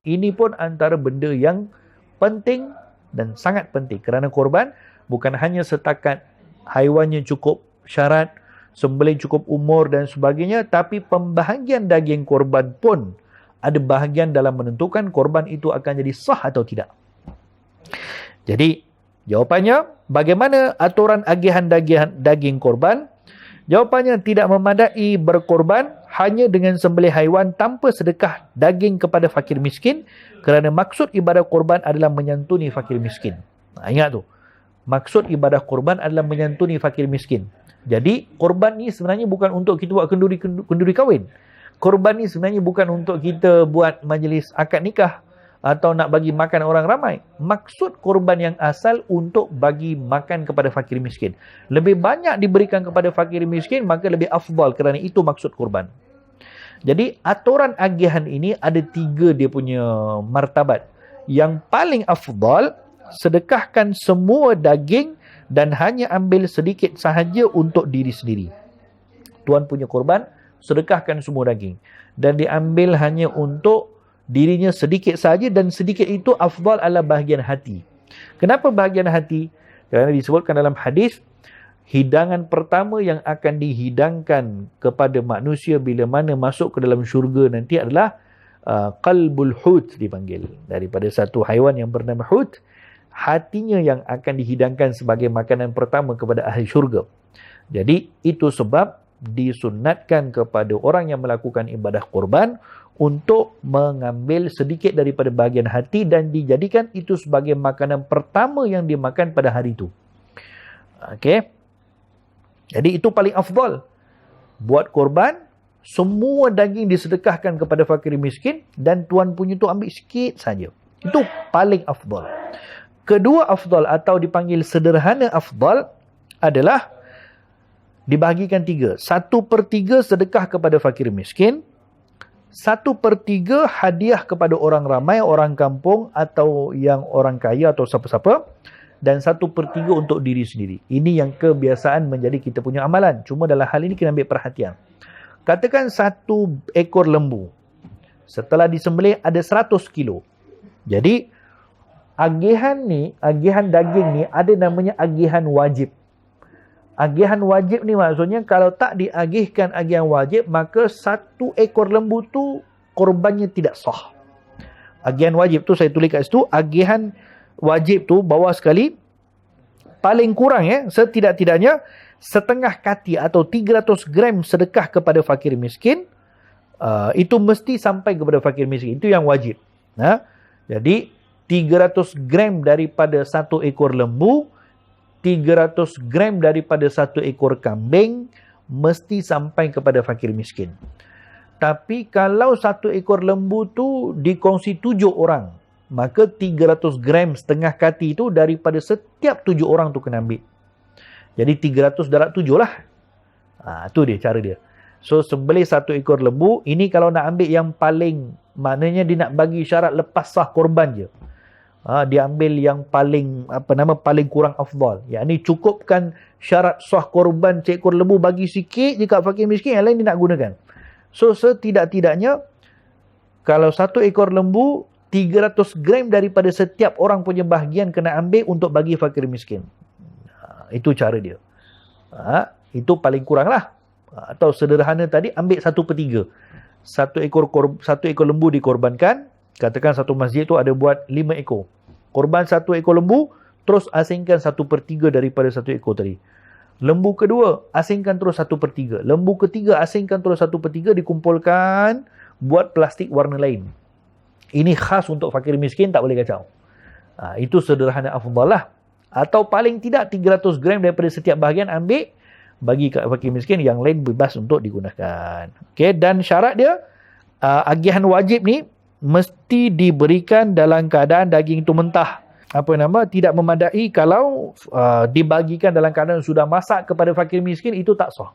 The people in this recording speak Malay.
Ini pun antara benda yang penting dan sangat penting. Kerana korban bukan hanya setakat haiwannya cukup syarat, sembelih cukup umur dan sebagainya, tapi pembahagian daging korban pun ada bahagian dalam menentukan korban itu akan jadi sah atau tidak. Jadi, jawapannya, bagaimana aturan agihan daging korban? Jawapannya, tidak memadai berkorban hanya dengan sembelih haiwan tanpa sedekah daging kepada fakir miskin, kerana maksud ibadah korban adalah menyantuni fakir miskin. Ingat tu. Maksud ibadah korban adalah menyantuni fakir miskin. Jadi, korban ni sebenarnya bukan untuk kita buat kenduri kahwin. Korban ni sebenarnya bukan untuk kita buat majlis akad nikah atau nak bagi makan orang ramai. Maksud korban yang asal untuk bagi makan kepada fakir miskin. Lebih banyak diberikan kepada fakir miskin, maka lebih afdal, kerana itu maksud korban. Jadi aturan agihan ini ada 3 dia punya martabat. Yang paling afdal, sedekahkan semua daging dan hanya ambil sedikit sahaja untuk diri sendiri. Tuan punya korban, sedekahkan semua daging dan diambil hanya untuk dirinya sedikit saja, dan sedikit itu afdal adalah bahagian hati. Kenapa bahagian hati? Kerana disebutkan dalam hadis, hidangan pertama yang akan dihidangkan kepada manusia bila mana masuk ke dalam syurga nanti adalah qalbul hut dipanggil. Daripada satu haiwan yang bernama hut, hatinya yang akan dihidangkan sebagai makanan pertama kepada ahli syurga. Jadi itu sebab disunatkan kepada orang yang melakukan ibadah korban untuk mengambil sedikit daripada bahagian hati dan dijadikan itu sebagai makanan pertama yang dimakan pada hari itu. Okey. Jadi itu paling afdal. Buat korban, semua daging disedekahkan kepada fakir miskin dan tuan punya tu ambil sikit saja. Itu paling afdal. Kedua afdal atau dipanggil sederhana afdal adalah dibahagikan 3. 1/3 sedekah kepada fakir miskin, 1/3 hadiah kepada orang ramai, orang kampung atau yang orang kaya atau siapa-siapa, dan 1/3 untuk diri sendiri. Ini yang kebiasaan menjadi kita punya amalan. Cuma dalam hal ini kita ambil perhatian. Katakan 1 ekor lembu, setelah disembelih ada 100 kilo. Jadi agihan daging ni ada namanya agihan wajib. Agihan wajib ni maksudnya kalau tak diagihkan agihan wajib, maka 1 ekor lembu tu korbannya tidak sah. Agihan wajib tu saya tulis kat situ, agihan wajib tu bawah sekali, paling kurang setidak-tidaknya setengah kati atau 300 gram sedekah kepada fakir miskin, itu mesti sampai kepada fakir miskin. Itu yang wajib. Jadi 300 gram daripada 1 ekor lembu, 300 gram daripada 1 ekor kambing mesti sampai kepada fakir miskin. Tapi kalau 1 ekor lembu tu dikongsi 7 orang, maka 300 gram setengah kati itu daripada setiap 7 orang tu kena ambil. Jadi 300 darab 7 lah. Itu dia cara dia. So sembelih 1 ekor lembu, ini kalau nak ambil yang paling, maknanya dia nak bagi syarat lepas sah korban je. Dia ambil yang paling paling kurang afdal. Yang ni cukupkan syarat sah korban seekor lembu, bagi sikit je kat fakir miskin, yang lain dia nak gunakan. So setidak-tidaknya kalau 1 ekor lembu, 300 gram daripada setiap orang punya bahagian kena ambil untuk bagi fakir miskin. Itu cara dia. Itu paling kurang lah. Atau sederhana tadi, ambil 1/3. 1 ekor lembu dikorbankan. Katakan satu masjid tu ada buat 5 ekor. Korban 1 ekor lembu, terus asingkan 1/3 daripada 1 ekor tadi. Lembu kedua, asingkan terus 1/3. Lembu ketiga, asingkan terus 1/3, dikumpulkan, buat plastik warna lain. Ini khas untuk fakir miskin, tak boleh kacau. Itu sederhana afdal lah. Atau paling tidak 300 gram daripada setiap bahagian ambil, bagi kat fakir miskin, yang lain bebas untuk digunakan. Okay, dan syarat dia, agihan wajib ni mesti diberikan dalam keadaan daging itu mentah. Tidak memadai kalau dibagikan dalam keadaan sudah masak kepada fakir miskin, itu tak sah.